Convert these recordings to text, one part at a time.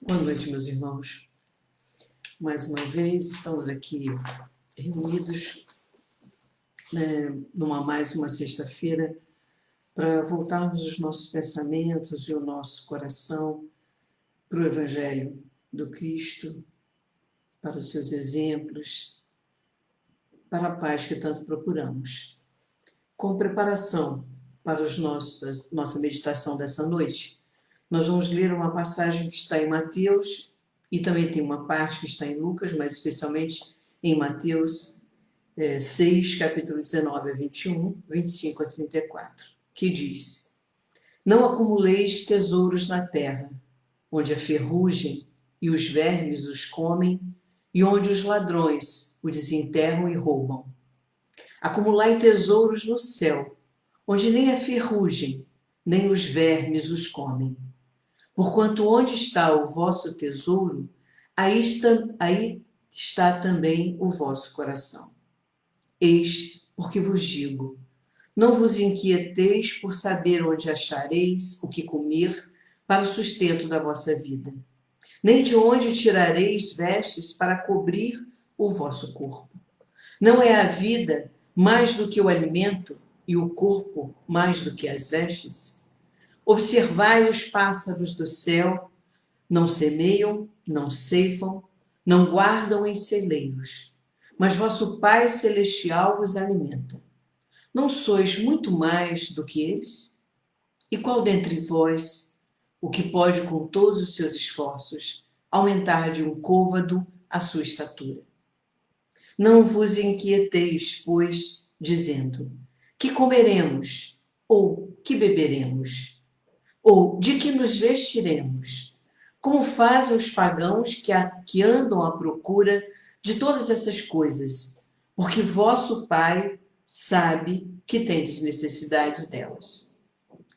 Boa noite, meus irmãos. Mais uma vez, estamos aqui reunidos, mais uma sexta-feira, para voltarmos os nossos pensamentos e o nosso coração para o Evangelho do Cristo, para os seus exemplos, para a paz que tanto procuramos. Com preparação para nossa meditação dessa noite, nós vamos ler uma passagem que está em Mateus e também tem uma parte que está em Lucas, mas especialmente em Mateus 6, capítulo 19 a 21, 25 a 34, que diz: Não acumuleis tesouros na terra, onde a ferrugem e os vermes os comem, e onde os ladrões o desenterram e roubam. Acumulai tesouros no céu, onde nem a ferrugem, nem os vermes os comem. Porquanto onde está o vosso tesouro, aí está também o vosso coração. Eis porque vos digo, não vos inquieteis por saber onde achareis o que comer para o sustento da vossa vida, nem de onde tirareis vestes para cobrir o vosso corpo. Não é a vida mais do que o alimento e o corpo mais do que as vestes? Observai os pássaros do céu, não semeiam, não ceifam, não guardam em celeiros, mas vosso Pai Celestial os alimenta. Não sois muito mais do que eles? E qual dentre vós, o que pode com todos os seus esforços aumentar de um côvado a sua estatura? Não vos inquieteis, pois, dizendo, que comeremos, ou que beberemos, ou de que nos vestiremos, como fazem os pagãos que andam à procura de todas essas coisas, porque vosso Pai sabe que tendes necessidades delas.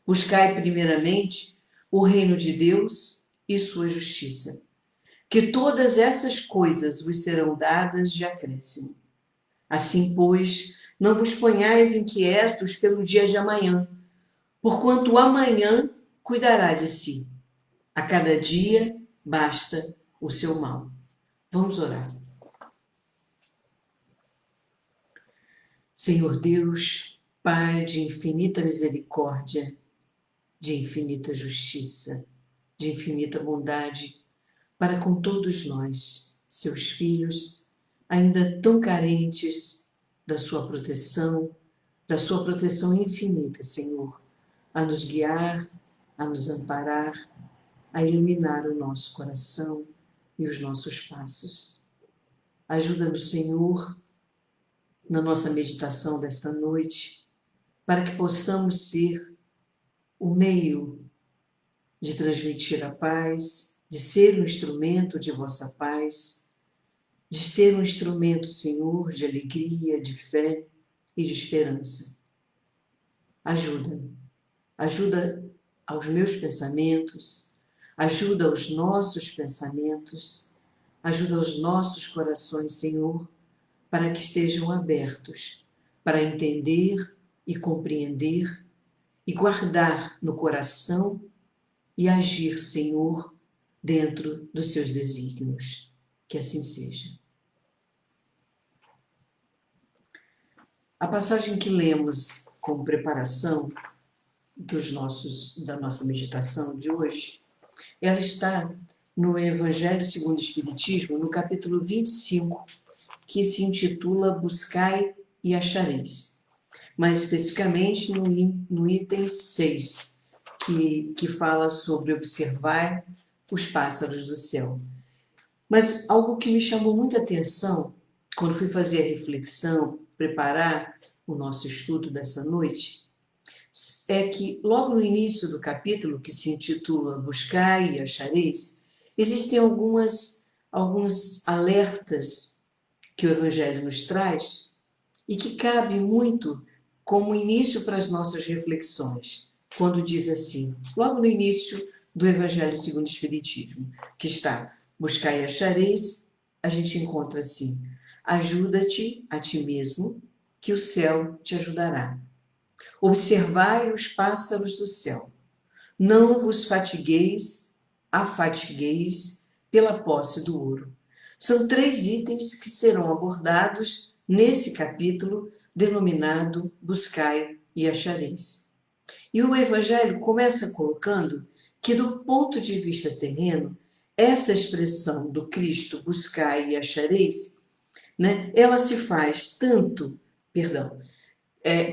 Buscai primeiramente o reino de Deus e sua justiça, que todas essas coisas vos serão dadas de acréscimo. Assim, pois, não vos ponhais inquietos pelo dia de amanhã, porquanto amanhã cuidará de si. A cada dia basta o seu mal. Vamos orar. Senhor Deus, Pai de infinita misericórdia, de infinita justiça, de infinita bondade, para com todos nós, seus filhos, ainda tão carentes da sua proteção infinita, Senhor, a nos guiar, a nos amparar, a iluminar o nosso coração e os nossos passos. Ajuda-nos, Senhor, na nossa meditação desta noite, para que possamos ser o meio de transmitir a paz, de ser um instrumento de vossa paz, de ser um instrumento, Senhor, de alegria, de fé e de esperança. Ajuda aos meus pensamentos, ajuda aos nossos pensamentos, ajuda aos nossos corações, Senhor, para que estejam abertos, para entender e compreender e guardar no coração e agir, Senhor, dentro dos seus desígnios. Que assim seja. A passagem que lemos como preparação da nossa meditação de hoje, ela está no Evangelho segundo o Espiritismo, no capítulo 25, que se intitula Buscai e Achareis. Mais especificamente no item 6, que fala sobre observar os pássaros do céu. Mas algo que me chamou muita atenção, quando fui fazer a reflexão, preparar o nosso estudo dessa noite, é que logo no início do capítulo, que se intitula Buscai e Achareis, existem alguns alertas que o Evangelho nos traz e que cabe muito como início para as nossas reflexões, quando diz assim, logo no início do Evangelho segundo o Espiritismo, que está Buscai e Achareis, a gente encontra assim, ajuda-te a ti mesmo, que o céu te ajudará. Observai os pássaros do céu. Não vos afadigueis pela posse do ouro. São 3 itens que serão abordados nesse capítulo denominado Buscai e Achareis. E o Evangelho começa colocando que, do ponto de vista terreno, essa expressão do Cristo, buscai e achareis, né, ela se faz tanto,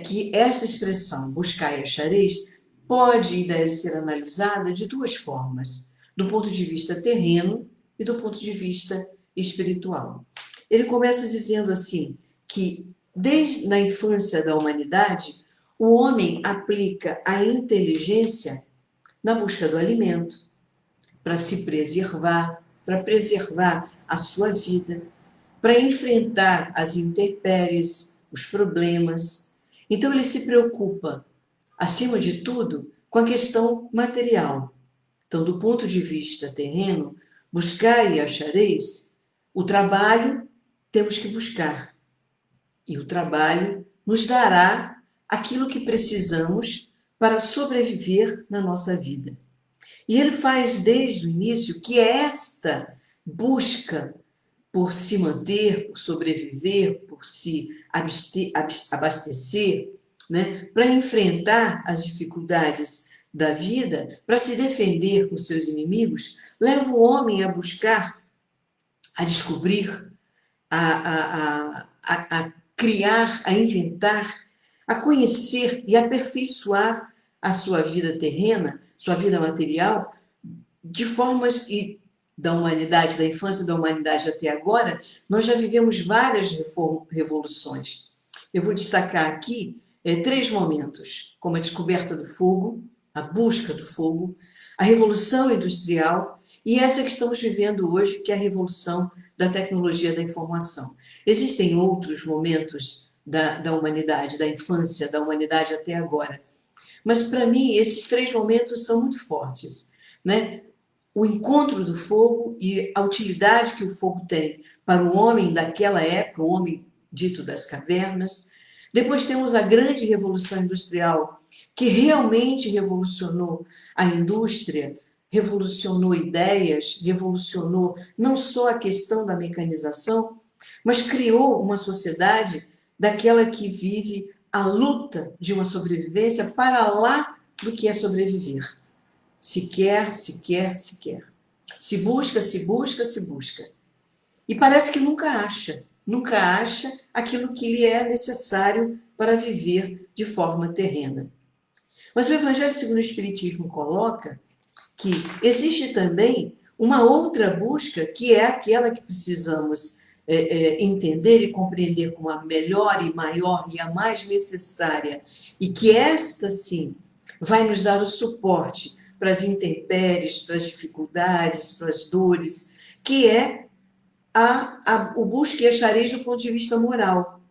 que essa expressão, buscai e achareis, pode e deve ser analisada de 2 formas, do ponto de vista terreno e do ponto de vista espiritual. Ele começa dizendo assim, que desde a infância da humanidade, o homem aplica a inteligência na busca do alimento, para se preservar, para preservar a sua vida, para enfrentar as intempéries, os problemas. Então ele se preocupa, acima de tudo, com a questão material. Então, do ponto de vista terreno, buscar e achareis, o trabalho temos que buscar. E o trabalho nos dará aquilo que precisamos para sobreviver na nossa vida. E ele faz desde o início que esta busca por se manter, por sobreviver, por se abastecer, né, para enfrentar as dificuldades da vida, para se defender dos seus inimigos, leva o homem a buscar, a descobrir, a criar, a inventar, a conhecer e aperfeiçoar a sua vida terrena, sua vida material, de formas e da humanidade, da infância da humanidade até agora, nós já vivemos várias revoluções. Eu vou destacar aqui 3 momentos, como a descoberta do fogo, a busca do fogo, a revolução industrial e essa que estamos vivendo hoje, que é a revolução da tecnologia da informação. Existem outros momentos da humanidade, da infância da humanidade até agora, mas para mim esses 3 momentos são muito fortes, né? O encontro do fogo e a utilidade que o fogo tem para o homem daquela época, o homem dito das cavernas. Depois temos a grande revolução industrial, que realmente revolucionou a indústria, revolucionou ideias, revolucionou não só a questão da mecanização, mas criou uma sociedade daquela que vive a luta de uma sobrevivência para lá do que é sobreviver. Se quer, se quer, se quer. Se busca, se busca, se busca. E parece que nunca acha aquilo que lhe é necessário para viver de forma terrena. Mas o Evangelho segundo o Espiritismo coloca que existe também uma outra busca, que é aquela que precisamos entender e compreender como a melhor e maior e a mais necessária, e que esta, sim, vai nos dar o suporte para as intempéries, para as dificuldades, para as dores, que é o busca e achareis do ponto de vista moral.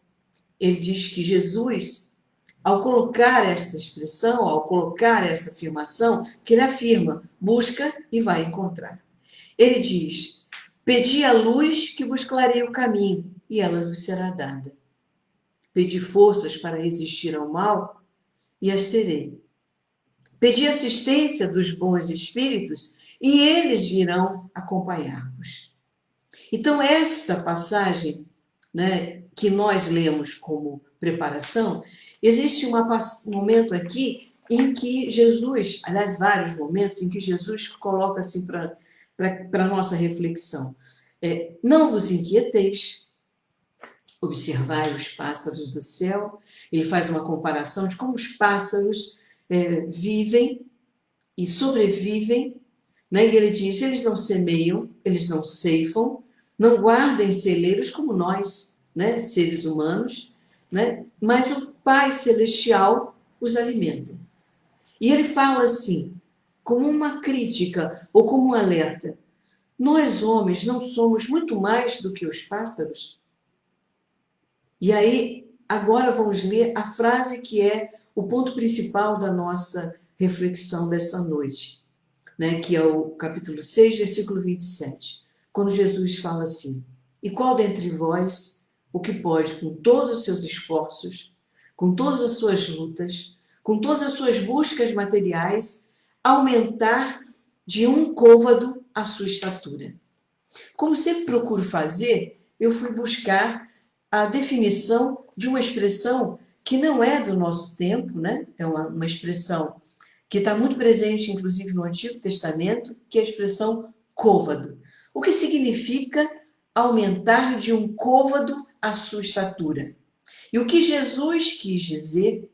Ele diz que Jesus, ao colocar esta expressão, ao colocar essa afirmação, que ele afirma, busca e vai encontrar. Ele diz, pedi a luz que vos clareie o caminho, e ela vos será dada. Pedi forças para resistir ao mal, e as terei. Pedi assistência dos bons espíritos e eles virão acompanhar-vos. Então, esta passagem, né, que nós lemos como preparação, existe um momento aqui em que Jesus, aliás, vários momentos em que Jesus coloca assim para a nossa reflexão. Não vos inquieteis, observai os pássaros do céu. Ele faz uma comparação de como os pássaros vivem e sobrevivem, né? E ele diz, eles não semeiam, eles não ceifam, não guardam em celeiros como nós, né? Seres humanos, né? Mas o Pai Celestial os alimenta. E ele fala assim, como uma crítica ou como um alerta, nós homens não somos muito mais do que os pássaros? E aí, agora vamos ler a frase que é o ponto principal da nossa reflexão desta noite, né, que é o capítulo 6, versículo 27, quando Jesus fala assim, e qual dentre vós o que pode, com todos os seus esforços, com todas as suas lutas, com todas as suas buscas materiais, aumentar de 1 côvado a sua estatura? Como sempre procuro fazer, eu fui buscar a definição de uma expressão que não é do nosso tempo, né? É uma expressão que está muito presente, inclusive, no Antigo Testamento, que é a expressão côvado. O que significa aumentar de um côvado a sua estatura. E o que Jesus quis dizer,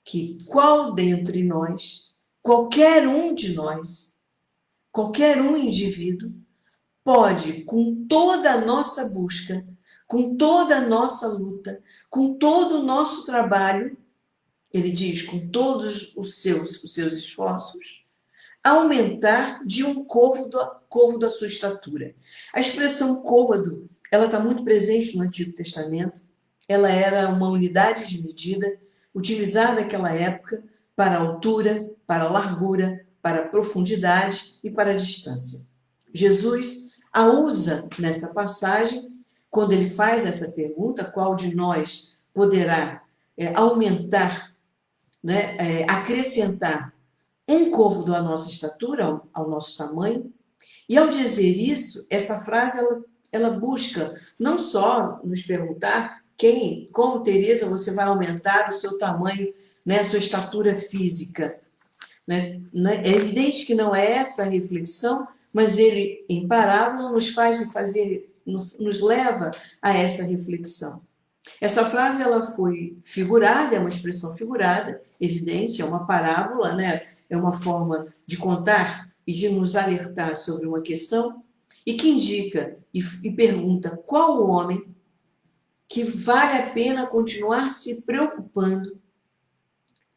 que qual dentre nós, qualquer um de nós, qualquer um indivíduo, pode, com toda a nossa busca, com toda a nossa luta, com todo o nosso trabalho, ele diz, com todos os seus esforços, aumentar de um côvado a sua estatura. A expressão côvado, ela está muito presente no Antigo Testamento. Ela era uma unidade de medida utilizada naquela época para altura, para largura, para profundidade e para distância. Jesus a usa nesta passagem, quando ele faz essa pergunta, qual de nós poderá aumentar, né, acrescentar um côvado à nossa estatura, ao nosso tamanho. E ao dizer isso, essa frase ela busca não só nos perguntar como, Teresa, você vai aumentar o seu tamanho, né, a sua estatura física. Né? É evidente que não é essa a reflexão, mas ele, em parábola, nos leva a essa reflexão. Essa frase ela foi figurada, é uma expressão figurada, evidente, é uma parábola, né? É uma forma de contar e de nos alertar sobre uma questão, e que indica e pergunta qual o homem que vale a pena continuar se preocupando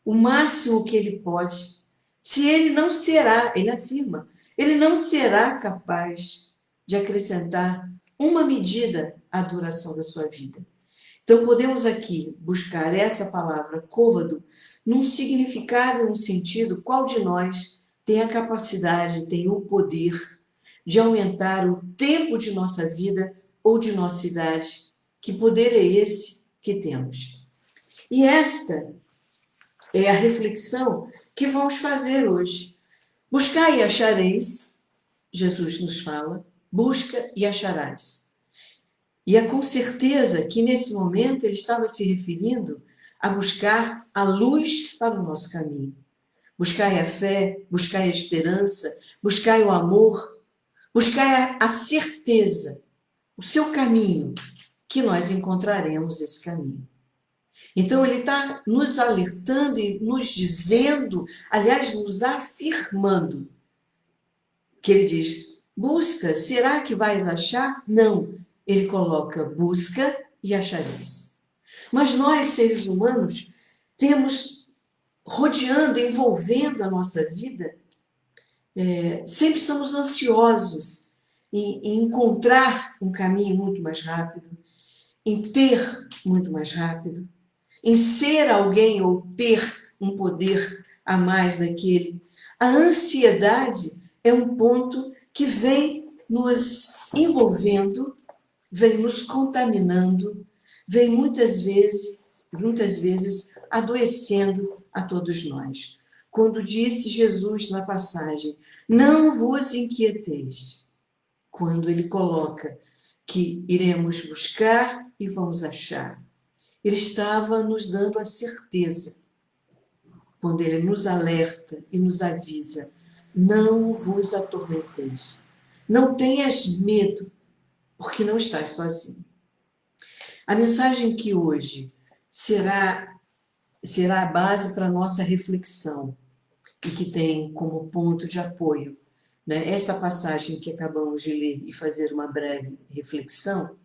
o máximo que ele pode, se ele não será, ele afirma, ele não será capaz de acrescentar uma medida à duração da sua vida. Então, podemos aqui buscar essa palavra côvado num significado, num sentido, qual de nós tem a capacidade, tem o poder de aumentar o tempo de nossa vida ou de nossa idade? Que poder é esse que temos? E esta é a reflexão que vamos fazer hoje. Buscai e achareis, Jesus nos fala, busca e acharás. E é com certeza que nesse momento ele estava se referindo a buscar a luz para o nosso caminho. Buscai a fé, buscai a esperança, buscai o amor, buscai a certeza, o seu caminho, que nós encontraremos esse caminho. Então ele está nos alertando e nos dizendo, aliás, nos afirmando, que ele diz, busca, será que vais achar? Não. Ele coloca, busca e achareis. Mas nós, seres humanos, temos rodeando, envolvendo a nossa vida, sempre somos ansiosos em encontrar um caminho muito mais rápido, em ter muito mais rápido, em ser alguém ou ter um poder a mais daquele. A ansiedade é um ponto que vem nos envolvendo, vem nos contaminando, vem muitas vezes adoecendo a todos nós. Quando disse Jesus na passagem, não vos inquieteis, quando ele coloca que iremos buscar e vamos achar, ele estava nos dando a certeza, quando ele nos alerta e nos avisa, não vos atormenteis, não tenhas medo, porque não estás sozinho. A mensagem que hoje será a base para a nossa reflexão e que tem como ponto de apoio, né, esta passagem que acabamos de ler e fazer uma breve reflexão,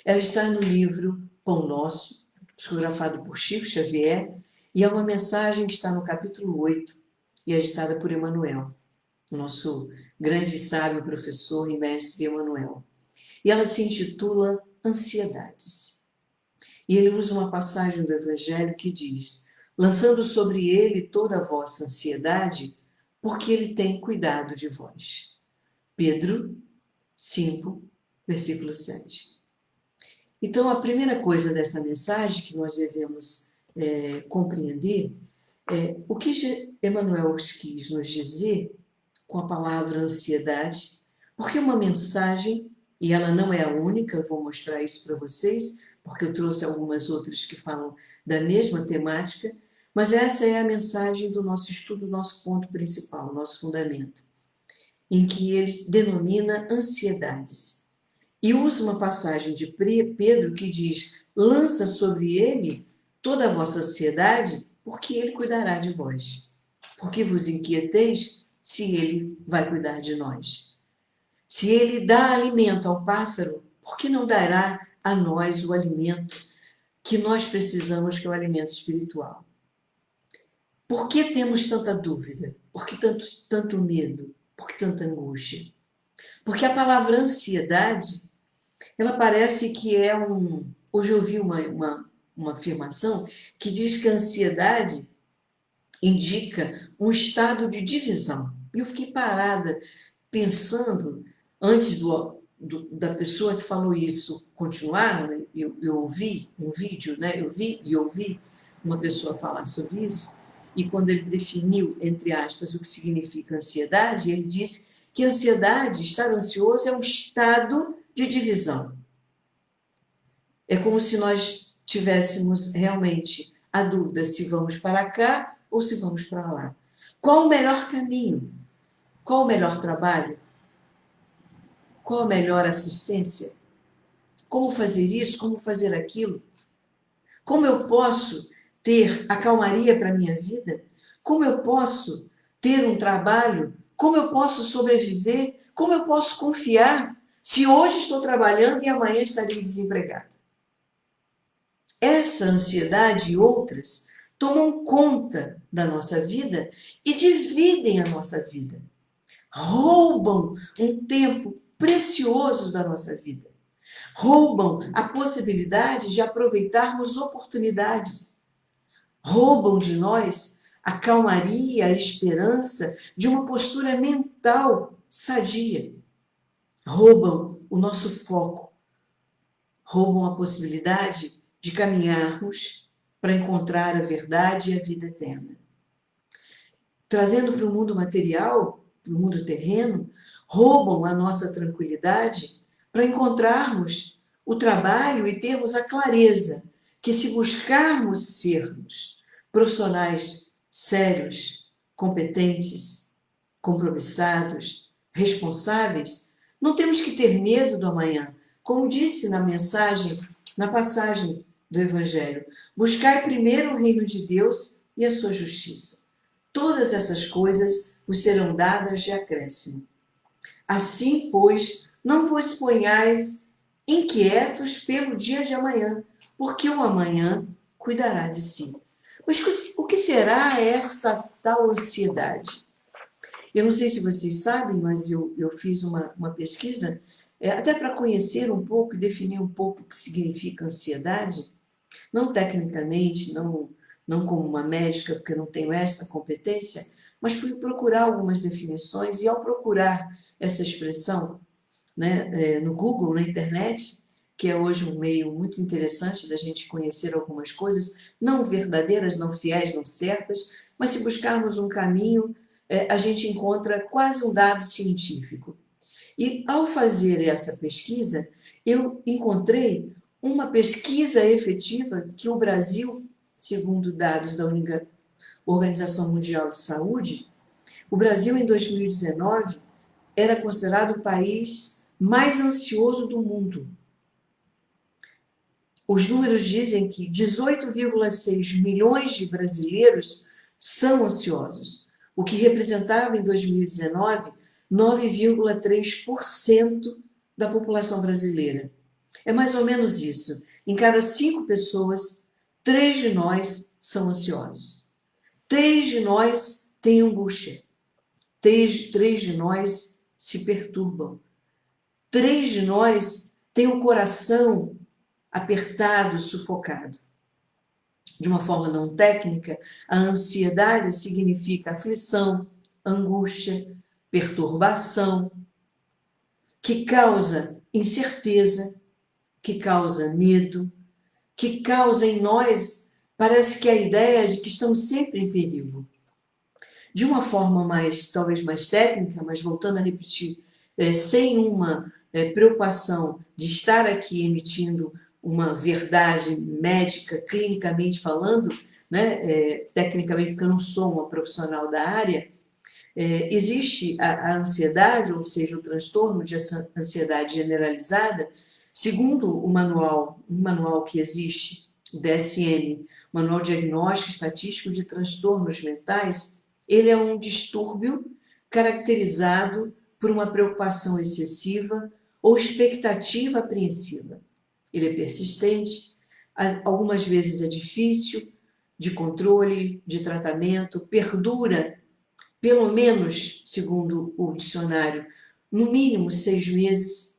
ela está no livro Pão Nosso, psicografado por Chico Xavier, e é uma mensagem que está no capítulo 8 e é editada por Emmanuel, nosso grande sábio professor e mestre Emmanuel. E ela se intitula Ansiedades. E ele usa uma passagem do Evangelho que diz, lançando sobre ele toda a vossa ansiedade, porque ele tem cuidado de vós. Pedro 5, versículo 7. Então, a primeira coisa dessa mensagem que nós devemos compreender é o que Emmanuel quis nos dizer com a palavra ansiedade, porque uma mensagem e ela não é a única, eu vou mostrar isso para vocês, porque eu trouxe algumas outras que falam da mesma temática, mas essa é a mensagem do nosso estudo, nosso ponto principal, nosso fundamento, em que ele denomina ansiedades. E usa uma passagem de Pedro que diz: lança sobre ele toda a vossa ansiedade, porque ele cuidará de vós. Porque vos inquieteis se ele vai cuidar de nós. Se ele dá alimento ao pássaro, por que não dará a nós o alimento que nós precisamos, que é o alimento espiritual? Por que temos tanta dúvida? Por que tanto medo? Por que tanta angústia? Porque a palavra ansiedade, ela parece que é um... Hoje eu ouvi uma afirmação que diz que a ansiedade indica um estado de divisão. E eu fiquei parada pensando, antes da pessoa que falou isso continuar, né? Eu ouvi um vídeo, né? Eu vi e ouvi uma pessoa falar sobre isso, e quando ele definiu, entre aspas, o que significa ansiedade, ele disse que ansiedade, estar ansioso, é um estado de divisão. É como se nós tivéssemos realmente a dúvida se vamos para cá ou se vamos para lá. Qual o melhor caminho? Qual o melhor trabalho? Qual a melhor assistência? Como fazer isso? Como fazer aquilo? Como eu posso ter a calmaria para a minha vida? Como eu posso ter um trabalho? Como eu posso sobreviver? Como eu posso confiar se hoje estou trabalhando e amanhã estarei desempregado? Essa ansiedade e outras tomam conta da nossa vida e dividem a nossa vida. Roubam um tempo precioso da nossa vida. Roubam a possibilidade de aproveitarmos oportunidades. Roubam de nós a calmaria, a esperança de uma postura mental sadia. Roubam o nosso foco. Roubam a possibilidade de caminharmos para encontrar a verdade e a vida eterna. Trazendo para o mundo material, para o mundo terreno, roubam a nossa tranquilidade para encontrarmos o trabalho e termos a clareza que, se buscarmos sermos profissionais sérios, competentes, compromissados, responsáveis, não temos que ter medo do amanhã. Como disse na mensagem, na passagem do Evangelho, buscai primeiro o reino de Deus e a sua justiça. Todas essas coisas vos serão dadas de acréscimo. Assim, pois, não vos ponhais inquietos pelo dia de amanhã, porque o amanhã cuidará de si. Mas o que será esta tal ansiedade? Eu não sei se vocês sabem, mas eu fiz uma pesquisa, até para conhecer um pouco e definir um pouco o que significa ansiedade, não tecnicamente, não como uma médica, porque eu não tenho essa competência, mas fui procurar algumas definições, e ao procurar essa expressão, né, no Google, na internet, que é hoje um meio muito interessante da gente conhecer algumas coisas, não verdadeiras, não fiéis, não certas, mas se buscarmos um caminho, a gente encontra quase um dado científico. E ao fazer essa pesquisa, eu encontrei uma pesquisa efetiva que o Brasil, segundo dados da Organização Mundial de Saúde, o Brasil em 2019 era considerado o país mais ansioso do mundo. Os números dizem que 18,6 milhões de brasileiros são ansiosos, o que representava em 2019 9,3% da população brasileira. É mais ou menos isso. Em cada 5 pessoas, 3 de nós são ansiosos. 3 de nós têm angústia. 3 de nós se perturbam. 3 de nós têm o coração apertado, sufocado. De uma forma não técnica, a ansiedade significa aflição, angústia, perturbação, que causa incerteza, que causa medo, que causa em nós, parece que a ideia de que estamos sempre em perigo. De uma forma talvez mais técnica, mas voltando a repetir, sem uma preocupação de estar aqui emitindo uma verdade médica, clinicamente falando, né, tecnicamente, porque eu não sou uma profissional da área, existe a ansiedade, ou seja, o transtorno de ansiedade generalizada, segundo o manual, um manual que existe, o DSM, Manual Diagnóstico e Estatístico de Transtornos Mentais, ele é um distúrbio caracterizado por uma preocupação excessiva ou expectativa apreensiva. Ele é persistente, algumas vezes é difícil de controle, de tratamento, perdura pelo menos, segundo o dicionário, no mínimo 6 meses,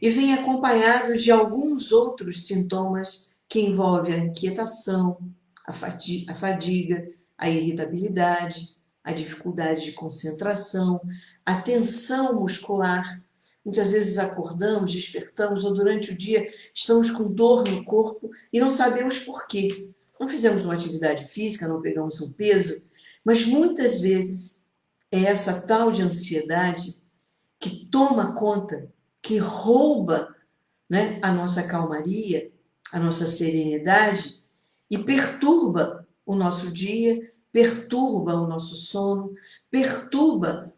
e vem acompanhado de alguns outros sintomas que envolvem a inquietação, a fadiga, a irritabilidade, a dificuldade de concentração, a tensão muscular. Muitas vezes acordamos, despertamos, ou durante o dia estamos com dor no corpo e não sabemos por quê. Não fizemos uma atividade física, não pegamos um peso, mas muitas vezes é essa tal de ansiedade que toma conta, que rouba, né, a nossa calmaria, a nossa serenidade e perturba o nosso dia, perturba o nosso sono, perturba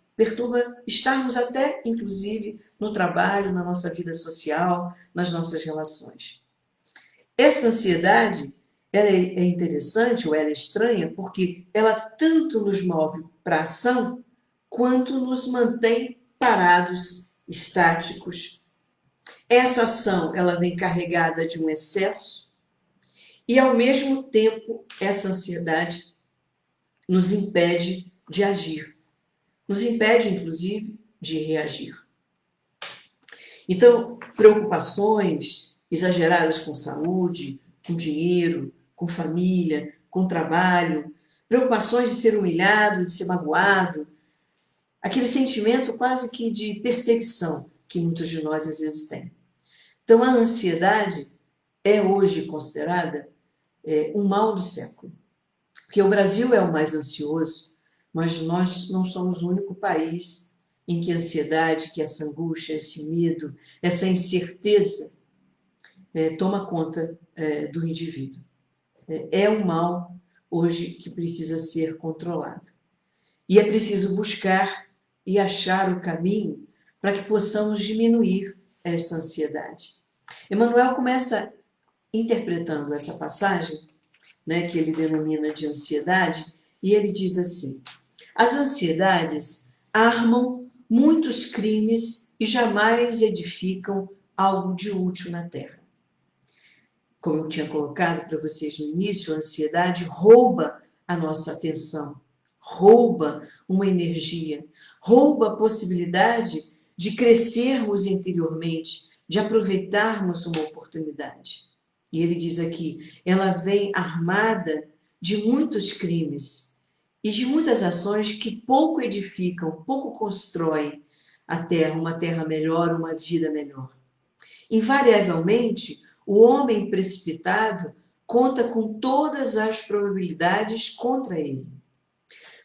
estarmos até, inclusive, no trabalho, na nossa vida social, nas nossas relações. Essa ansiedade, ela é interessante ou ela é estranha porque ela tanto nos move para a ação quanto nos mantém parados, estáticos. Essa ação, ela vem carregada de um excesso e, ao mesmo tempo, essa ansiedade nos impede de agir, nos impede, inclusive, de reagir. Então, preocupações exageradas com saúde, com dinheiro, com família, com trabalho, preocupações de ser humilhado, de ser magoado, aquele sentimento quase que de perseguição que muitos de nós às vezes têm. Então, a ansiedade é hoje considerada um mal do século, porque o Brasil é o mais ansioso, mas nós não somos o único país em que a ansiedade, que essa angústia, esse medo, essa incerteza toma conta do indivíduo. É um mal hoje que precisa ser controlado. E é preciso buscar e achar o caminho para que possamos diminuir essa ansiedade. Emmanuel começa interpretando essa passagem, né, que ele denomina de ansiedade, e ele diz assim: as ansiedades armam muitos crimes e jamais edificam algo de útil na terra. Como eu tinha colocado para vocês no início, a ansiedade rouba a nossa atenção, rouba uma energia, rouba a possibilidade de crescermos interiormente, de aproveitarmos uma oportunidade. E ele diz aqui, ela vem armada de muitos crimes e de muitas ações que pouco edificam, pouco constroem a terra, uma terra melhor, uma vida melhor. Invariavelmente, o homem precipitado conta com todas as probabilidades contra ele.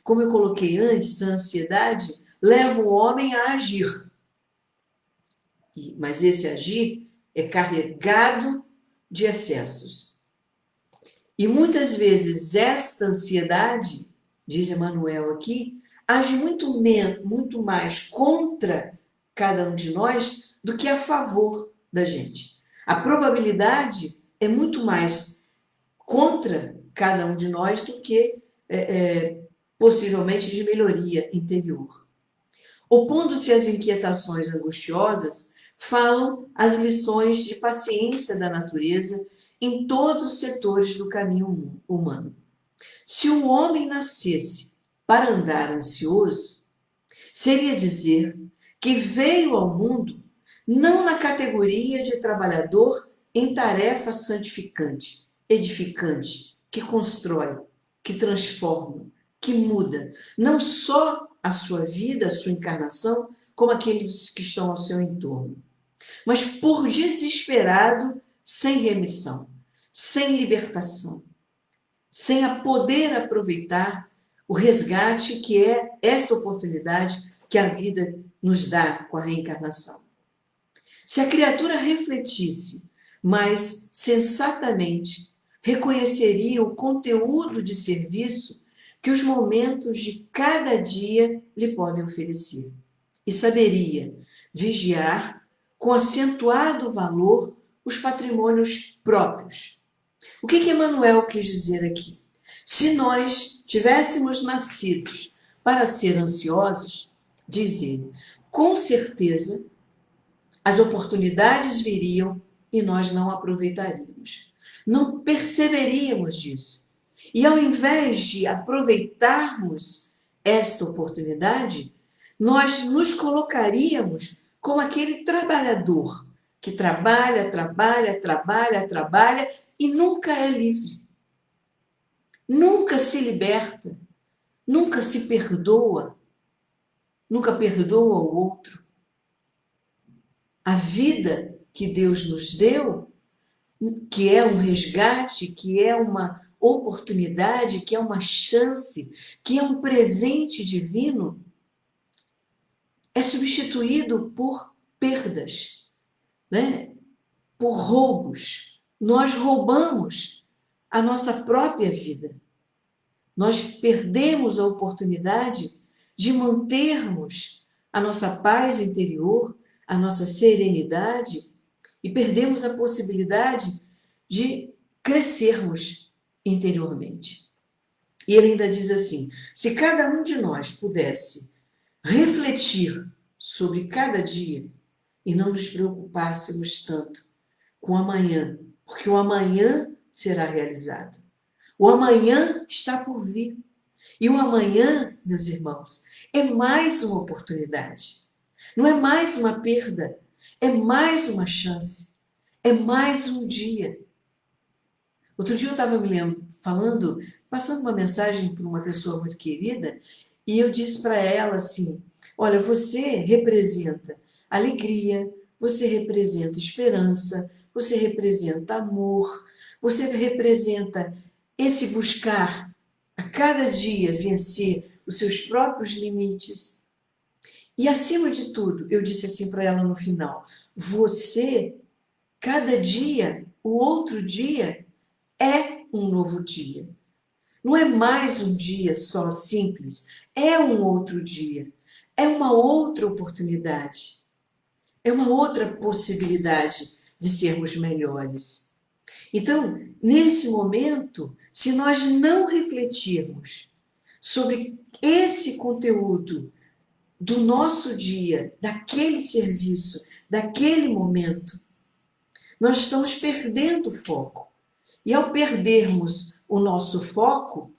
Como eu coloquei antes, a ansiedade leva o homem a agir. Mas esse agir é carregado de excessos. E muitas vezes esta ansiedade, diz Emmanuel aqui, age muito mais contra cada um de nós do que a favor da gente. A probabilidade é muito mais contra cada um de nós do que possivelmente de melhoria interior. Opondo-se às inquietações angustiosas, falam as lições de paciência da natureza em todos os setores do caminho humano. Se o homem nascesse para andar ansioso, seria dizer que veio ao mundo não na categoria de trabalhador em tarefa santificante, edificante, que constrói, que transforma, que muda, não só a sua vida, a sua encarnação, como aqueles que estão ao seu entorno, mas por desesperado, sem remissão, sem libertação, sem a poder aproveitar o resgate que é essa oportunidade que a vida nos dá com a reencarnação. Se a criatura refletisse mais sensatamente, reconheceria o conteúdo de serviço que os momentos de cada dia lhe podem oferecer e saberia vigiar com acentuado valor os patrimônios próprios. O que Emmanuel quis dizer aqui? Se nós tivéssemos nascidos para ser ansiosos, diz ele, com certeza as oportunidades viriam e nós não aproveitaríamos. Não perceberíamos disso. E ao invés de aproveitarmos esta oportunidade, nós nos colocaríamos como aquele trabalhador que trabalha, trabalha, trabalha, trabalha e nunca é livre. Nunca se liberta, nunca se perdoa, nunca perdoa o outro. A vida que Deus nos deu, que é um resgate, que é uma oportunidade, que é uma chance, que é um presente divino, é substituído por perdas, né? Por roubos. Nós roubamos a nossa própria vida. Nós perdemos a oportunidade de mantermos a nossa paz interior, a nossa serenidade e perdemos a possibilidade de crescermos interiormente. E ele ainda diz assim: se cada um de nós pudesse refletir sobre cada dia e não nos preocupássemos tanto com o amanhã, porque o amanhã será realizado. O amanhã está por vir. E o amanhã, meus irmãos, é mais uma oportunidade. Não é mais uma perda, é mais uma chance, é mais um dia. Outro dia eu estava falando, passando uma mensagem para uma pessoa muito querida, e eu disse para ela assim: olha, você representa alegria, você representa esperança, você representa amor, você representa esse buscar a cada dia vencer os seus próprios limites. E acima de tudo, eu disse assim para ela no final: você, cada dia, o outro dia, é um novo dia. Não é mais um dia só simples, é um outro dia. É uma outra oportunidade. É uma outra possibilidade de sermos melhores. Então, nesse momento, se nós não refletirmos sobre esse conteúdo do nosso dia, daquele serviço, daquele momento, nós estamos perdendo o foco. E ao perdermos o nosso foco,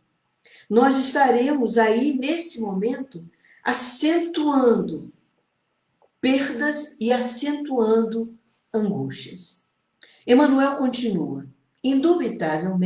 nós estaremos aí, nesse momento, acentuando perdas e acentuando angústias. Emmanuel continua: indubitável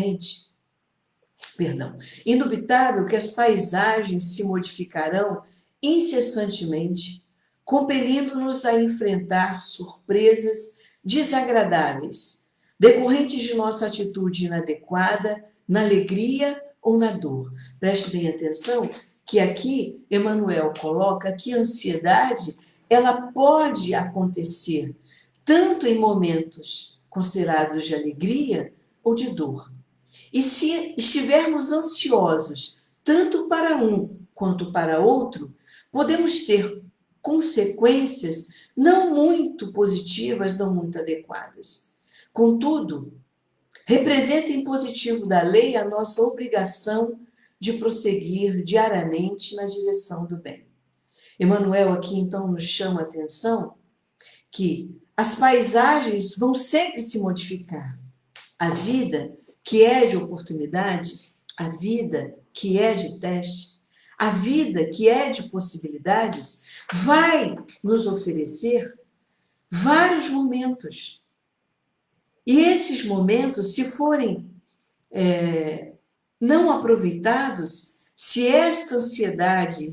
que as paisagens se modificarão incessantemente, compelindo-nos a enfrentar surpresas desagradáveis, decorrentes de nossa atitude inadequada, na alegria ou na dor. Preste bem atenção que aqui Emmanuel coloca que a ansiedade ela pode acontecer tanto em momentos considerados de alegria ou de dor. E se estivermos ansiosos tanto para um quanto para outro, podemos ter consequências não muito positivas, não muito adequadas. Contudo, representa em positivo da lei a nossa obrigação de prosseguir diariamente na direção do bem. Emmanuel aqui então nos chama a atenção que as paisagens vão sempre se modificar. A vida que é de oportunidade, a vida que é de teste, a vida que é de possibilidades, vai nos oferecer vários momentos. E esses momentos, se forem não aproveitados, se esta ansiedade,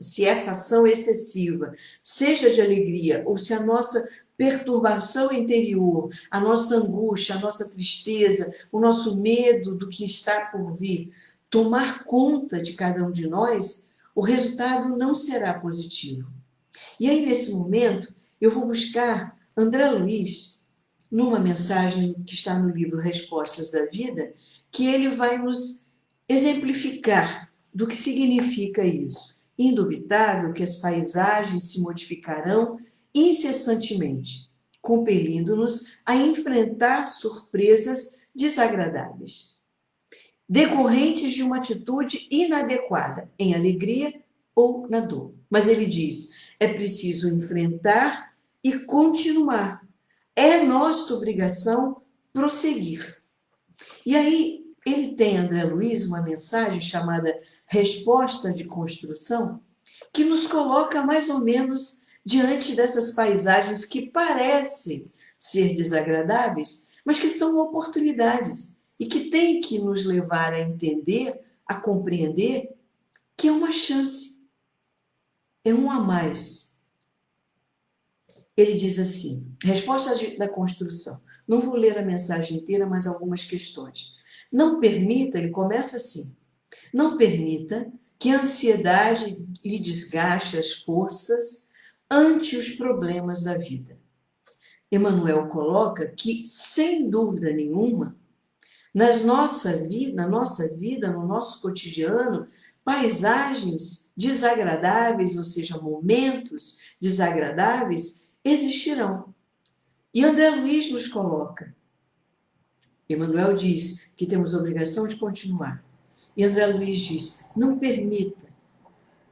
se essa ação excessiva, seja de alegria, ou se a nossa perturbação interior, a nossa angústia, a nossa tristeza, o nosso medo do que está por vir, tomar conta de cada um de nós, o resultado não será positivo. E aí, nesse momento, eu vou buscar André Luiz, numa mensagem que está no livro Respostas da Vida, que ele vai nos exemplificar do que significa isso. Indubitável que as paisagens se modificarão incessantemente, compelindo-nos a enfrentar surpresas desagradáveis, decorrentes de uma atitude inadequada, em alegria ou na dor. Mas ele diz, é preciso enfrentar e continuar. É nossa obrigação prosseguir. E aí, ele tem, André Luiz, uma mensagem chamada Resposta de Construção, que nos coloca mais ou menos diante dessas paisagens que parecem ser desagradáveis, mas que são oportunidades e que têm que nos levar a entender, a compreender que é uma chance, é um a mais. Ele diz assim, resposta da construção. Não vou ler a mensagem inteira, mas algumas questões. Não permita, ele começa assim, não permita que a ansiedade lhe desgaste as forças ante os problemas da vida. Emmanuel coloca que, sem dúvida nenhuma, na nossa vida, no nosso cotidiano, paisagens desagradáveis, ou seja, momentos desagradáveis, existirão. E André Luiz nos coloca, Emmanuel diz que temos a obrigação de continuar. E André Luiz diz, não permita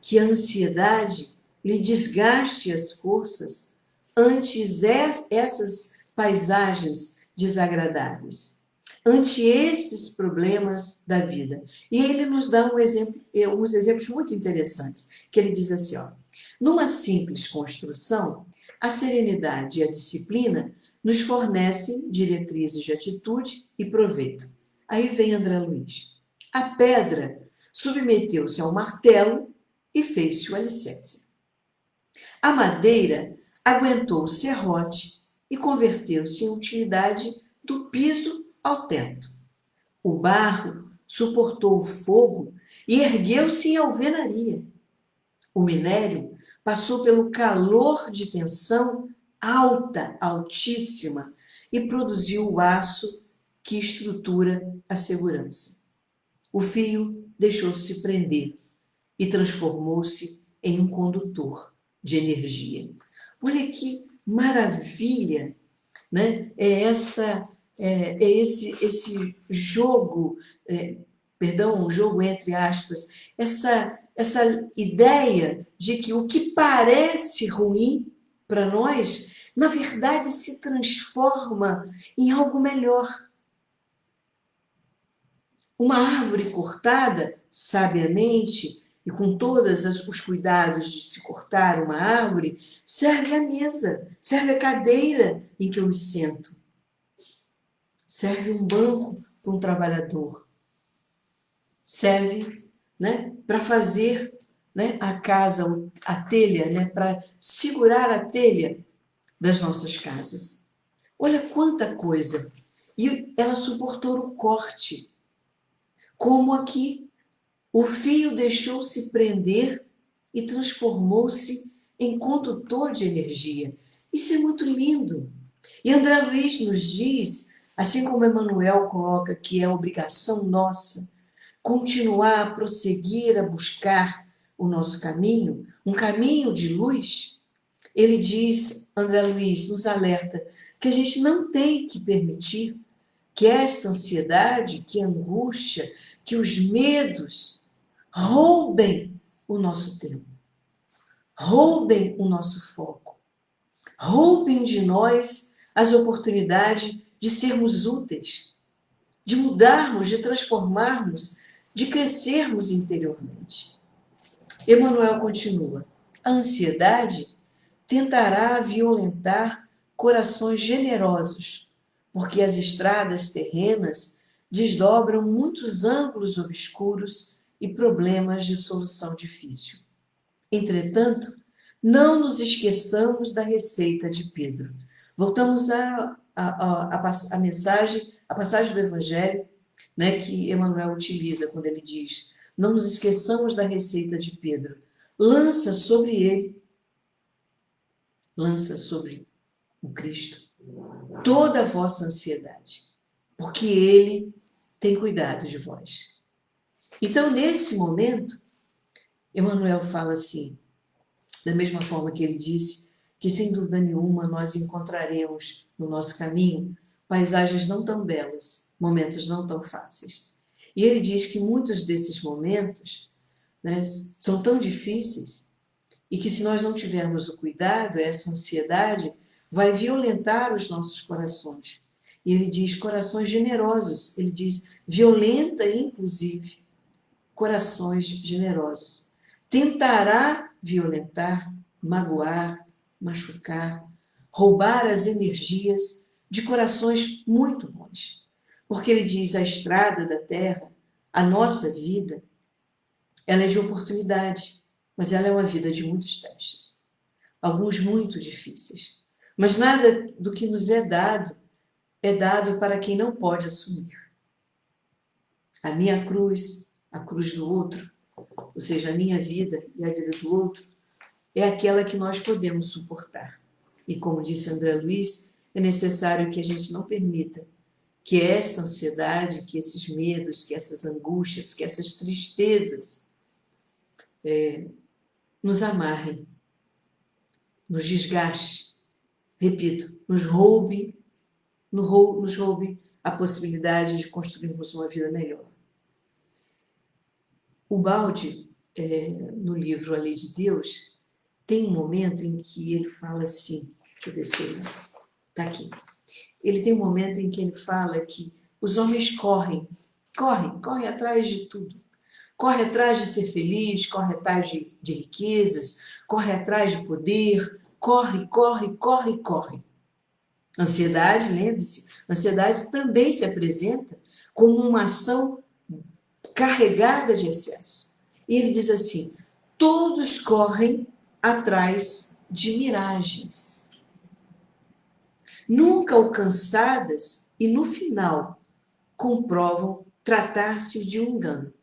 que a ansiedade lhe desgaste as forças antes essas paisagens desagradáveis, ante esses problemas da vida. E ele nos dá uns exemplos muito interessantes, que ele diz assim, ó, numa simples construção, a serenidade e a disciplina nos fornecem diretrizes de atitude e proveito. Aí vem André Luiz. A pedra submeteu-se ao martelo e fez-se o alicerce. A madeira aguentou o serrote e converteu-se em utilidade do piso ao teto. O barro suportou o fogo e ergueu-se em alvenaria. O minério passou pelo calor de tensão alta, altíssima, e produziu o aço que estrutura a segurança. O fio deixou-se prender e transformou-se em um condutor de energia. Olha que maravilha, né? Esse jogo, perdão, o jogo entre aspas, essa ideia de que o que parece ruim para nós, na verdade se transforma em algo melhor. Uma árvore cortada sabiamente e com todos os cuidados de se cortar uma árvore, serve a mesa, serve a cadeira em que eu me sento, serve um banco para um trabalhador, serve, né, para fazer, né, a casa, a telha, né, para segurar a telha das nossas casas. Olha quanta coisa! E ela suportou o corte, como aqui. O fio deixou-se prender e transformou-se em condutor de energia. Isso é muito lindo. E André Luiz nos diz, assim como Emmanuel coloca que é obrigação nossa, continuar a prosseguir, a buscar o nosso caminho, um caminho de luz, ele diz, André Luiz nos alerta, que a gente não tem que permitir que esta ansiedade, que a angústia, que os medos roubem o nosso tempo, roubem o nosso foco, roubem de nós as oportunidades de sermos úteis, de mudarmos, de transformarmos, de crescermos interiormente. Emmanuel continua, a ansiedade tentará violentar corações generosos, porque as estradas terrenas desdobram muitos ângulos obscuros e problemas de solução difícil. Entretanto, não nos esqueçamos da receita de Pedro. Voltamos à mensagem, a passagem do Evangelho, né, que Emmanuel utiliza quando ele diz: não nos esqueçamos da receita de Pedro. Lança sobre o Cristo, toda a vossa ansiedade, porque Ele tem cuidado de vós. Então, nesse momento, Emmanuel fala assim, da mesma forma que ele disse, que sem dúvida nenhuma nós encontraremos no nosso caminho paisagens não tão belas, momentos não tão fáceis. E ele diz que muitos desses momentos, né, são tão difíceis e que se nós não tivermos o cuidado, essa ansiedade vai violentar os nossos corações. E ele diz corações generosos, ele diz violenta inclusive corações generosos. Tentará violentar, magoar, machucar, roubar as energias de corações muito bons. Porque ele diz, a estrada da terra, a nossa vida, ela é de oportunidade, mas ela é uma vida de muitos testes. Alguns muito difíceis. Mas nada do que nos é dado para quem não pode assumir. A minha cruz, a cruz do outro, ou seja, a minha vida e a vida do outro, é aquela que nós podemos suportar. E como disse André Luiz, é necessário que a gente não permita que esta ansiedade, que esses medos, que essas angústias, que essas tristezas nos amarrem, nos desgaste, repito, nos roube a possibilidade de construirmos uma vida melhor. O Baldi, no livro A Lei de Deus, tem um momento em que ele fala assim, deixa eu ver se ele está aqui. Ele tem um momento em que ele fala que os homens correm atrás de tudo. Corre atrás de ser feliz, corre atrás de riquezas, corre atrás de poder, corre. Ansiedade, lembre-se, ansiedade também se apresenta como uma ação carregada de excesso. E ele diz assim, todos correm atrás de miragens, nunca alcançadas e no final comprovam tratar-se de um engano.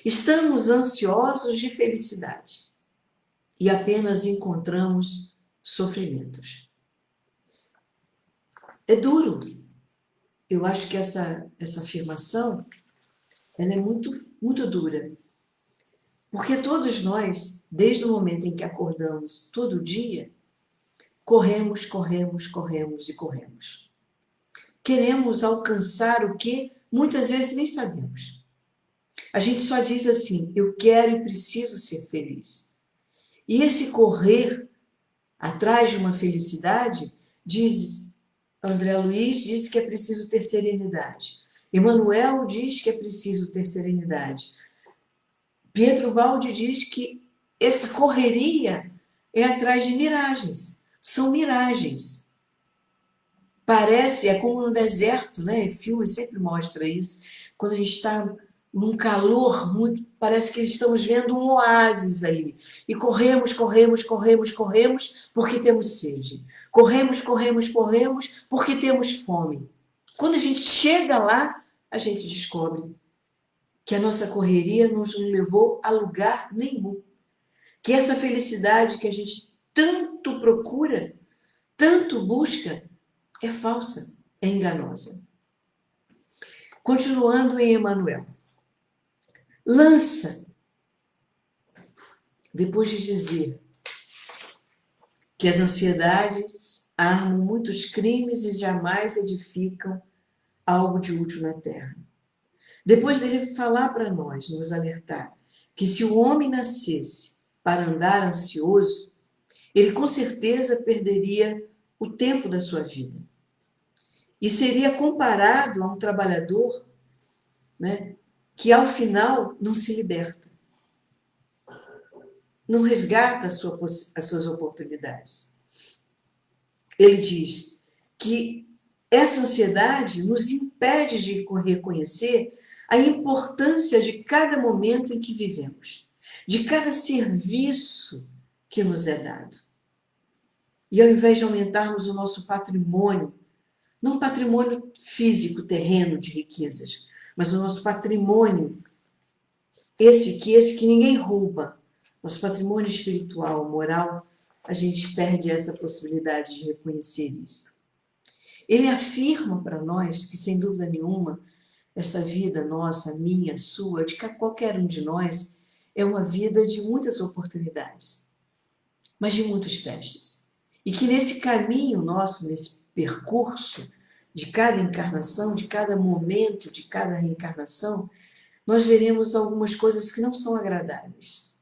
Estamos ansiosos de felicidade e apenas encontramos sofrimentos. É duro. Eu acho que essa afirmação ela é muito, muito dura. Porque todos nós, desde o momento em que acordamos todo dia, corremos. Queremos alcançar o que muitas vezes nem sabemos. A gente só diz assim, eu quero e preciso ser feliz. E esse correr atrás de uma felicidade, diz André Luiz, diz que é preciso ter serenidade. Emmanuel diz que é preciso ter serenidade. Pietro Baldi diz que essa correria é atrás de miragens. São miragens. Parece, é como no deserto, né? Filme sempre mostra isso. Quando a gente está num calor muito, parece que estamos vendo um oásis ali. E corremos porque temos sede. Corremos porque temos fome. Quando a gente chega lá, a gente descobre que a nossa correria não nos levou a lugar nenhum. Que essa felicidade que a gente tanto procura, tanto busca, é falsa, é enganosa. Continuando em Emmanuel. Lança, depois de dizer que as ansiedades armam muitos crimes e jamais edificam algo de útil na terra. Depois dele falar para nós, nos alertar, que se o homem nascesse para andar ansioso, ele com certeza perderia o tempo da sua vida. E seria comparado a um trabalhador, né, que ao final não se liberta, não resgata as suas oportunidades. Ele diz que essa ansiedade nos impede de reconhecer a importância de cada momento em que vivemos, de cada serviço que nos é dado. E ao invés de aumentarmos o nosso patrimônio, não patrimônio físico, terreno de riquezas, mas o nosso patrimônio, esse que ninguém rouba, nosso patrimônio espiritual, moral, a gente perde essa possibilidade de reconhecer isso. Ele afirma para nós que, sem dúvida nenhuma, essa vida nossa, minha, sua, de qualquer um de nós, é uma vida de muitas oportunidades, mas de muitos testes. E que nesse caminho nosso, nesse percurso de cada encarnação, de cada momento, de cada reencarnação, nós veremos algumas coisas que não são agradáveis.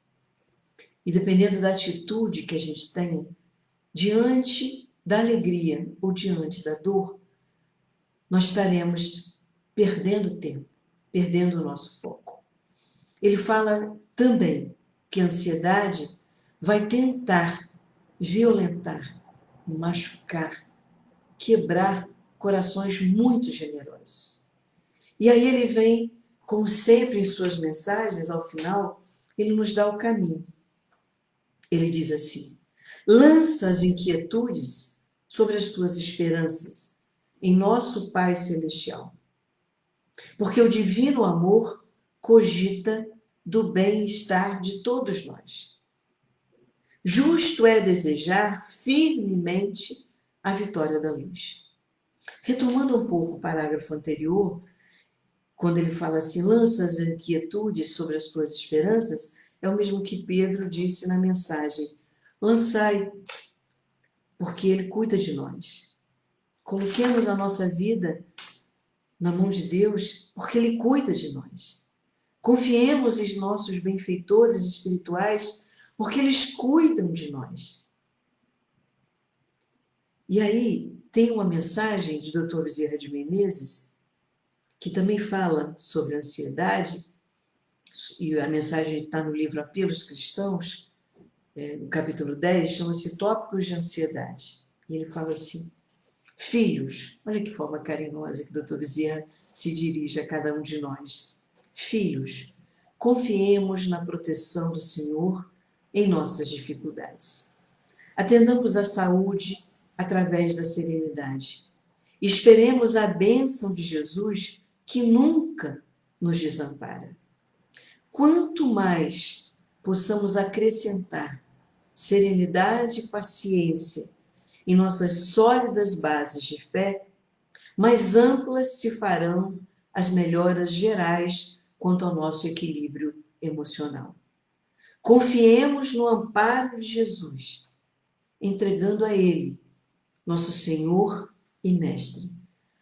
E dependendo da atitude que a gente tenha, diante da alegria ou diante da dor, nós estaremos perdendo tempo, perdendo o nosso foco. Ele fala também que a ansiedade vai tentar violentar, machucar, quebrar corações muito generosos. E aí ele vem, como sempre em suas mensagens, ao final, ele nos dá o caminho. Ele diz assim: lança as inquietudes sobre as tuas esperanças em nosso Pai Celestial, porque o divino amor cogita do bem-estar de todos nós. Justo é desejar firmemente a vitória da luz. Retomando um pouco o parágrafo anterior, quando ele fala assim, lança as inquietudes sobre as tuas esperanças, é o mesmo que Pedro disse na mensagem: lançai, porque ele cuida de nós. Coloquemos a nossa vida na mão de Deus, porque ele cuida de nós. Confiemos em nossos benfeitores espirituais, porque eles cuidam de nós. E aí tem uma mensagem de Dr. Bezerra de Menezes, que também fala sobre a ansiedade, e a mensagem está no livro Apelos Cristãos, no capítulo 10, chama-se Tópicos de Ansiedade. E ele fala assim: filhos, olha que forma carinhosa que o Dr. Bezerra se dirige a cada um de nós. Filhos, confiemos na proteção do Senhor em nossas dificuldades. Atendamos à saúde através da serenidade. Esperemos a bênção de Jesus, que nunca nos desampara. Quanto mais possamos acrescentar serenidade e paciência em nossas sólidas bases de fé, mais amplas se farão as melhoras gerais quanto ao nosso equilíbrio emocional. Confiemos no amparo de Jesus, entregando a Ele, nosso Senhor e Mestre,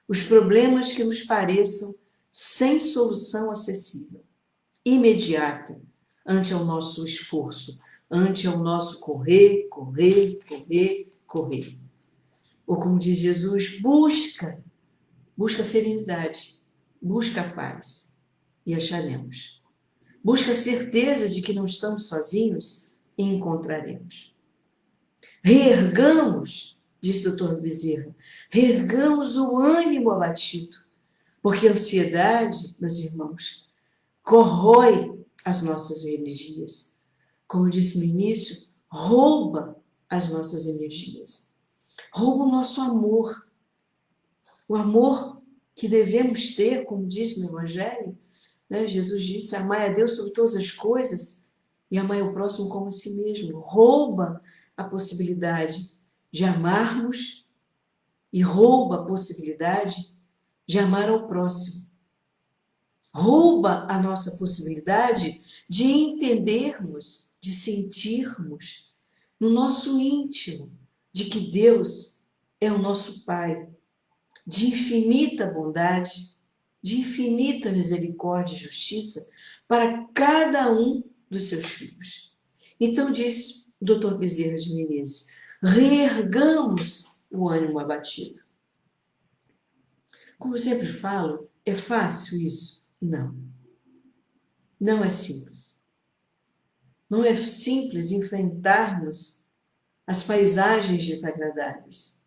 os problemas que nos pareçam sem solução acessível, imediata, ante o nosso esforço, ante o nosso correr. Ou como diz Jesus, busca serenidade, busca a paz e acharemos. Busca a certeza de que não estamos sozinhos e encontraremos. Reergamos, diz o Dr. Bezerra, reergamos o ânimo abatido, porque a ansiedade, meus irmãos, corrói as nossas energias. Como eu disse no início, rouba as nossas energias. Rouba o nosso amor. O amor que devemos ter, como diz no Evangelho, né? Jesus disse, amai a Deus sobre todas as coisas e amai o próximo como a si mesmo. Rouba a possibilidade de amarmos e rouba a possibilidade de amar ao próximo. Rouba a nossa possibilidade de entendermos, de sentirmos no nosso íntimo de que Deus é o nosso Pai, de infinita bondade, de infinita misericórdia e justiça para cada um dos seus filhos. Então diz o Dr. Bezerra de Menezes, reergamos o ânimo abatido. Como eu sempre falo, é fácil isso? Não. Não é simples. Não é simples enfrentarmos as paisagens desagradáveis.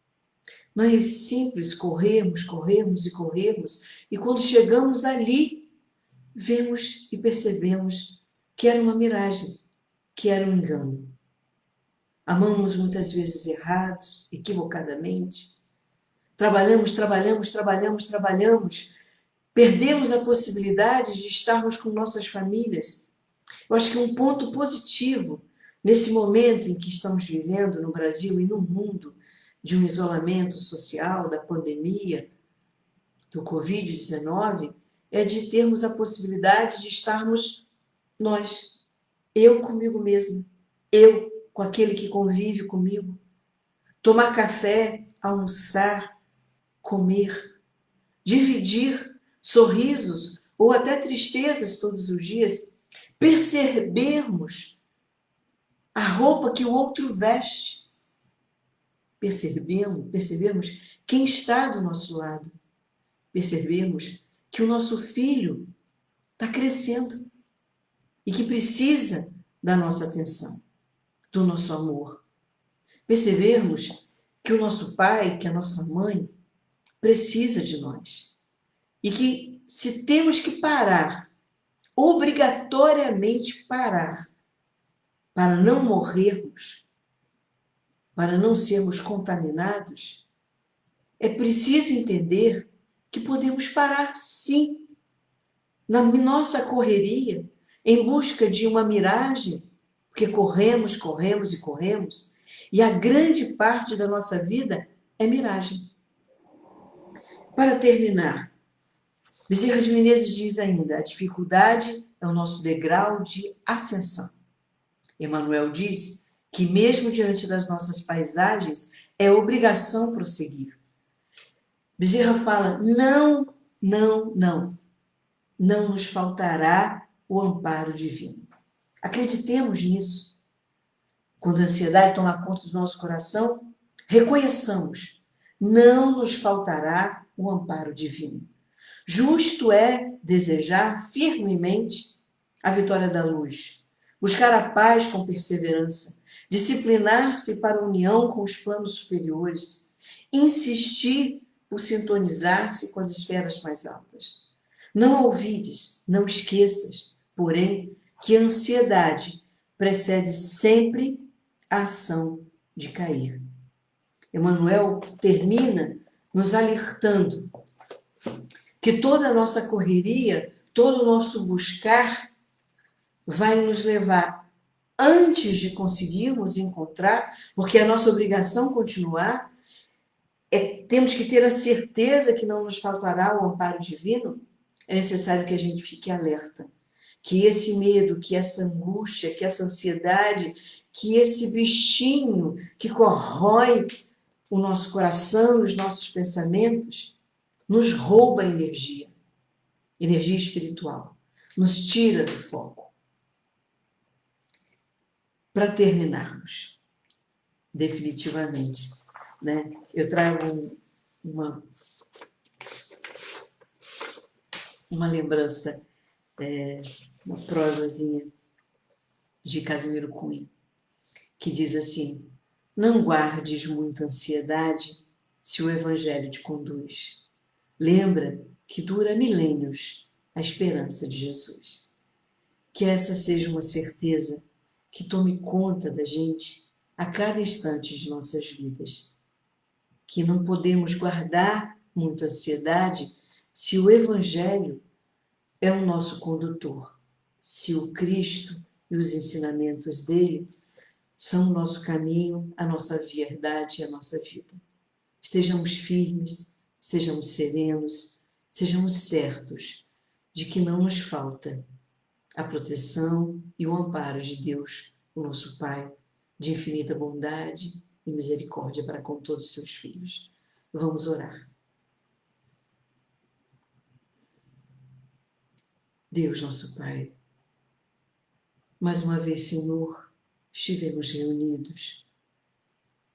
Não é simples corrermos, e quando chegamos ali, vemos e percebemos que era uma miragem, que era um engano. Amamos muitas vezes errados, equivocadamente. Trabalhamos, perdemos a possibilidade de estarmos com nossas famílias. Eu acho que um ponto positivo Nesse momento em que estamos vivendo no Brasil e no mundo, de um isolamento social, da pandemia, do Covid-19, é de termos a possibilidade de estarmos nós, eu comigo mesma, eu com aquele que convive comigo, tomar café, almoçar, comer, dividir sorrisos ou até tristezas todos os dias, percebermos a roupa que o outro veste, percebemos quem está do nosso lado, percebemos que o nosso filho está crescendo e que precisa da nossa atenção, do nosso amor. Percebermos que o nosso pai, que a nossa mãe, precisa de nós. E que se temos que parar, obrigatoriamente parar, para não morrermos, para não sermos contaminados, é preciso entender que podemos parar sim, na nossa correria, em busca de uma miragem, porque corremos, corremos e corremos, e a grande parte da nossa vida é miragem. Para terminar, Bezerra de Menezes diz ainda: a dificuldade é o nosso degrau de ascensão. Emmanuel diz que mesmo diante das nossas paisagens, é obrigação prosseguir. Bezerra fala: não, não, não. Não nos faltará o amparo divino. Acreditemos nisso. Quando a ansiedade toma conta do nosso coração, reconheçamos: não nos faltará o amparo divino. Justo é desejar firmemente a vitória da luz, buscar a paz com perseverança, disciplinar-se para a união com os planos superiores, insistir por sintonizar-se com as esferas mais altas. Não ouvides, não esqueças, porém, que a ansiedade precede sempre a ação de cair. Emmanuel termina nos alertando que toda a nossa correria, todo o nosso buscar vai nos levar, antes de conseguirmos encontrar, porque a nossa obrigação continuar, temos que ter a certeza que não nos faltará o amparo divino, é necessário que a gente fique alerta, que esse medo, que essa angústia, que essa ansiedade, que esse bichinho que corrói o nosso coração, os nossos pensamentos, nos rouba energia espiritual, nos tira do foco. Para terminarmos, definitivamente, né? Eu trago uma lembrança, uma prosazinha de Casimiro Cunha, que diz assim: não guardes muita ansiedade se o Evangelho te conduz. Lembra que dura milênios a esperança de Jesus. Que essa seja uma certeza que tome conta da gente a cada instante de nossas vidas. Que não podemos guardar muita ansiedade se o Evangelho é o nosso condutor, se o Cristo e os ensinamentos dele são o nosso caminho, a nossa verdade e a nossa vida. Estejamos firmes, sejamos serenos, sejamos certos de que não nos falta a proteção e o amparo de Deus, o nosso Pai, de infinita bondade e misericórdia para com todos os seus filhos. Vamos orar. Deus, nosso Pai, mais uma vez, Senhor, estivemos reunidos,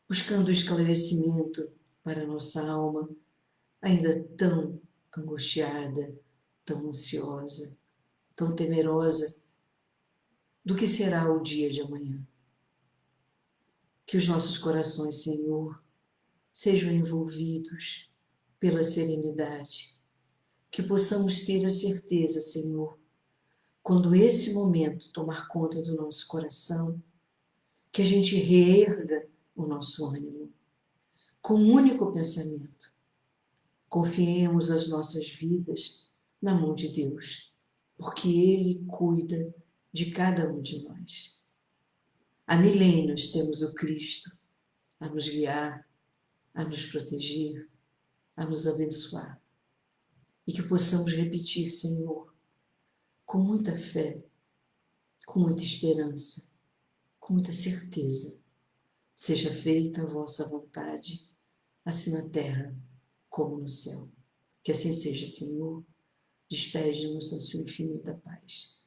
buscando esclarecimento para a nossa alma, ainda tão angustiada, tão ansiosa, tão temerosa do que será o dia de amanhã. Que os nossos corações, Senhor, sejam envolvidos pela serenidade, que possamos ter a certeza, Senhor, quando esse momento tomar conta do nosso coração, que a gente reerga o nosso ânimo com um único pensamento. Confiemos as nossas vidas na mão de Deus, porque Ele cuida de cada um de nós. Há milênios temos o Cristo a nos guiar, a nos proteger, a nos abençoar. E que possamos repetir, Senhor, com muita fé, com muita esperança, com muita certeza, seja feita a vossa vontade, assim na terra como no céu. Que assim seja, Senhor. Despede-nos a sua infinita paz.